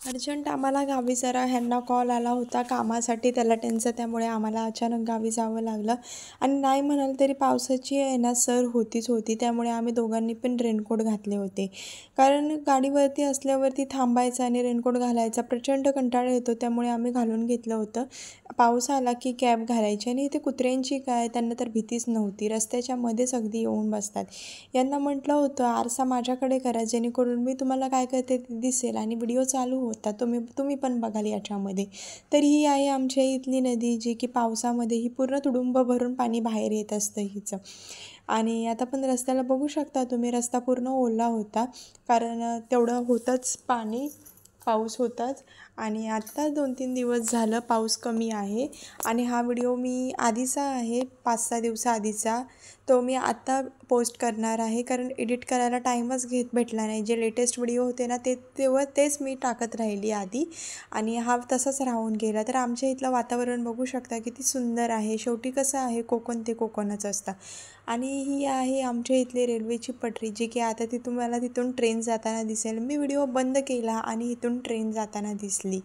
Urgent आम्हाला गावी जरा ह्यांना कॉल आला होता कामासाठी तलाठ्यांचा, त्यामुळे आम्हाला अचानक गावी जावं लागलं. आणि नाही म्हणाल तरी पावसाची आहे ना सर होतीच होती, त्यामुळे आम्ही दोघांनी पण रेनकोट घातले होते. कारण गाडीवरती असल्यावरती थांबायचं आणि रेनकोट घालायचा प्रचंड कंटाळा येतो, त्यामुळे आम्ही घालून घेतलं होतं. पाऊस आला की कॅब घालायची. आणि इथे कुत्र्यांची काय, त्यांना तर भीतीच नव्हती, रस्त्याच्या मध्येच अगदी येऊन बसतात. यांना म्हटलं होतं आरसा माझ्याकडे करा, जेणेकरून मी तुम्हाला काय करते ते दिसेल आणि व्हिडिओ चालू होता, तुम्ही पण बघाल याच्यामध्ये. तर ही आहे आमच्या इथली नदी, जी की पावसामध्ये ही पूर्ण तुडुंब भरून पाणी बाहेर येत असतं हिचं. आणि आता पण रस्त्याला बघू शकता तुम्ही, रस्ता पूर्ण ओला होता, कारण तेवढं होतंच पाणी, पाऊस होताच. आणि आत्ता 2-3 दिवस झालं पाऊस कमी आहे. आणि हा व्हिडिओ मी आधीचा आहे, 5-6 दिवसाआधीचा, तो मी आत्ता पोस्ट करणार आहे, कारण एडिट करायला टाईमच भेटला नाही. जे लेटेस्ट व्हिडिओ होते ना तेच मी टाकत राहिली आधी, आणि हा तसाच राहून गेला. तर आमच्या इथलं वातावरण बघू शकता किती सुंदर आहे. शेवटी कसं आहे, कोकण ते कोकणच असतं. आणि ही आहे आमच्या इथली रेल्वेची पटरी, जी की आता तुम्हाला तिथून ट्रेन जाताना दिसेल. मी व्हिडिओ बंद केला आणि इथून ट्रेन जाताना दिसली.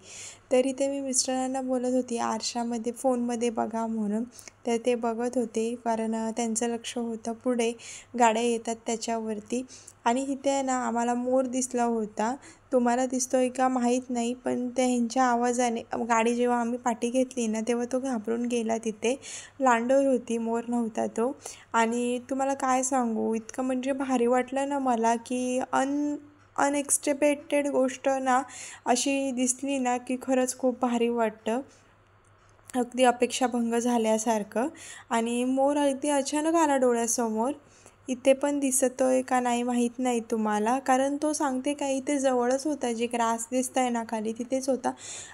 तरी ते मी मिस्टरांना बोलत होती आरशामध्ये फोनमध्ये बघा म्हणून. तर ते बघत होते, कारण त्यांचं लक्ष होतं पुढे गाड्या येतात त्याच्यावरती. आणि इथे आहे ना आम्हाला मोर दिसला होता. तुम्हाला दिसतोय का माहीत नाही, पण त्या ह्यांच्या आवाजाने गाडी जेव्हा आम्ही पाठी घेतली ना, तेव्हा तो घाबरून गेला. तिथे लांडोर होती, मोर नव्हता तो. आणि तुम्हाला काय सांगू, इतकं म्हणजे भारी वाटलं ना मला, की अनएक्सपेक्टेड गोष्ट ना अशी दिसली ना, की खरंच खूप भारी वाटतं, अगदी अपेक्षाभंग झाल्यासारखं. आणि मोर अगदी अचानक आला डोळ्यासमोर. इथे पण दिसतोय का नाही माहीत नाही तुम्हाला, कारण तो सांगते का इथे जवळच होता, जे ग्रास दिसत आहे ना खाली तिथेच होता.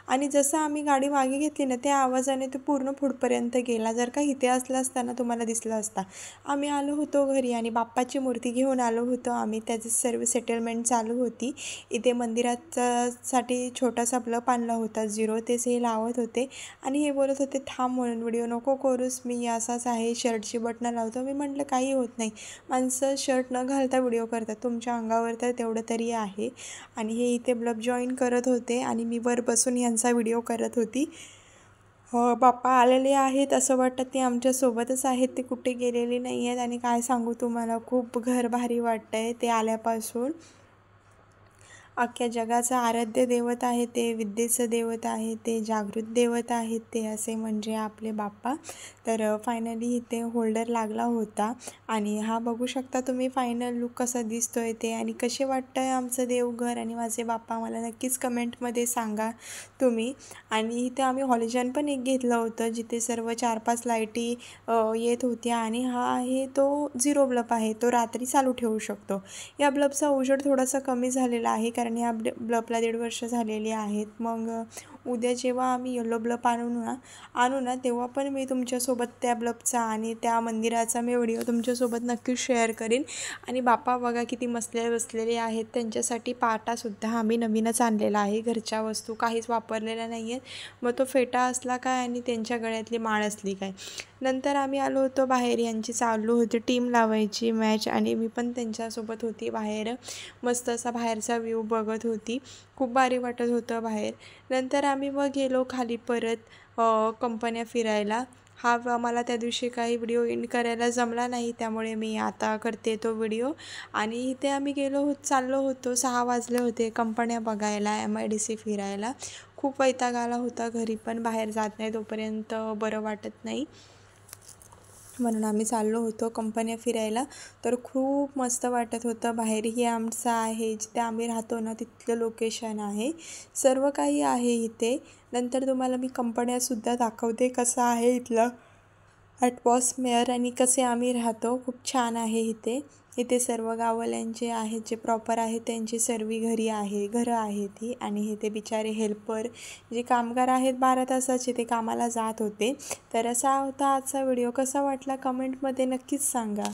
आणि जसं आम्ही गाडी मागे घेतली ना, त्या आवाजाने तो पूर्ण पुढपर्यंत गेला. जर का इथे असला असताना तुम्हाला दिसला असता. आम्ही आलो होतो घरी आणि बाप्पाची मूर्ती घेऊन आलो होतो आम्ही, त्याची सर्व सेटलमेंट चालू होती. इथे साठी छोटासा ब्लप आणला होता 0, तेच हे लावत होते. आणि हे बोलत होते थांब म्हणून, व्हिडिओ नको करूस, मी असाच आहे, शर्टची बटणं लावतो. मी म्हटलं काही होत नाही, माणसं शर्ट न घालता व्हिडिओ करतात, तुमच्या अंगावर तर तेवढं तरी आहे. आणि हे इथे ब्लब जॉईन करत होते आणि मी वर बसून यांचा व्हिडिओ करत होती. बाप्पा आलेले आहेत, असं वाटतं ते आमच्यासोबतच आहेत, ते कुठे गेलेले नाही आहेत. आणि काय सांगू तुम्हाला, खूप घर भारी वाटतं आहे ते आल्यापासून. अख्ख्या जगाचं आराध्य दैवत आहे ते, विद्येचं दैवत आहे ते, जागृत दैवत आहेत ते, असे म्हणजे आपले बाप्पा. तर फायनली इथे होल्डर लागला होता. आणि हा बघू शकता तुम्ही फायनल लुक कसा दिसतोय ते. आणि कसे वाटतं आहे आमचं देवघर आणि माझे बाप्पा, मला नक्कीच कमेंटमध्ये सांगा तुम्ही. आणि इथे आम्ही हॉलिजन पण एक घेतलं होतं, जिथे सर्व 4-5 लाईटी येत होत्या. आणि हा आहे तो 0 ब्लब आहे, तो रात्री चालू ठेवू शकतो. या ब्लबचा उजेड थोडासा कमी झालेला आहे, कारण या ब्लबला 1.5 वर्ष झालेली आहेत. मग उद्या जेव्हा आम्ही येलो ब्लब आणू ना तेव्हा पण मी तुमच्यासोबत त्या ब्लबचा आणि त्या मंदिराचा मी व्हिडिओ तुमच्यासोबत नक्कीच शेअर करीन. आणि बाप्पा बघा किती बसलेले आहेत, त्यांच्यासाठी पाटासुद्धा आम्ही नवीनच आणलेला आहे, घरच्या वस्तू काहीच वापरलेल्या नाही आहेत. मग तो फेटा असला काय आणि त्यांच्या गळ्यातली माळ असली काय. नंतर आम्ही आलो होतो बाहेर, यांची चालू होती टीम लावायची मॅच, आणि मी पण त्यांच्यासोबत होती बाहेर. मस्त असा बाहेरचा व्ह्यू बघत होती, खूप भारी वाटत होतं बाहेर. नंतर आम्ही मग गेलो खाली परत कंपन्या फिरायला. हा मला त्या दिवशी काही व्हिडिओ एंड करायला जमला नाही, त्यामुळे मी आता करते तो व्हिडिओ. आणि इथे आम्ही चाललो होतो, 6 वाजले होते कंपन्या बघायला, MIDC फिरायला. खूप वैताग आला होता घरी, पण बाहेर जात नाही तोपर्यंत बरं वाटत नाही, म्हणून आम्ही चाललो होतो कंपन्या फिरायला. तर खूप मस्त वाटत होतं. बाहेरही आमचं आहे, जिथे आम्ही राहतो ना तिथलं लोकेशन आहे, सर्व काही आहे इथे. नंतर तुम्हाला मी कंपन्यासुद्धा दाखवते, कसं आहे इथलं ॲटमॉस्फिअर आणि कसे आम्ही राहतो. खूप छान आहे इथे. इथे सर्व गाववाल्यांचे आहेत, जे प्रॉपर आहेत त्यांची सर्व घरं आहेत ही. आणि हे ते बिचारे हेल्पर, जे कामगार आहेत 12 तासाचे, ते कामाला जात होते. तर असा होता आजचा व्हिडिओ. कसा वाटला कमेंटमध्ये नक्कीच सांगा.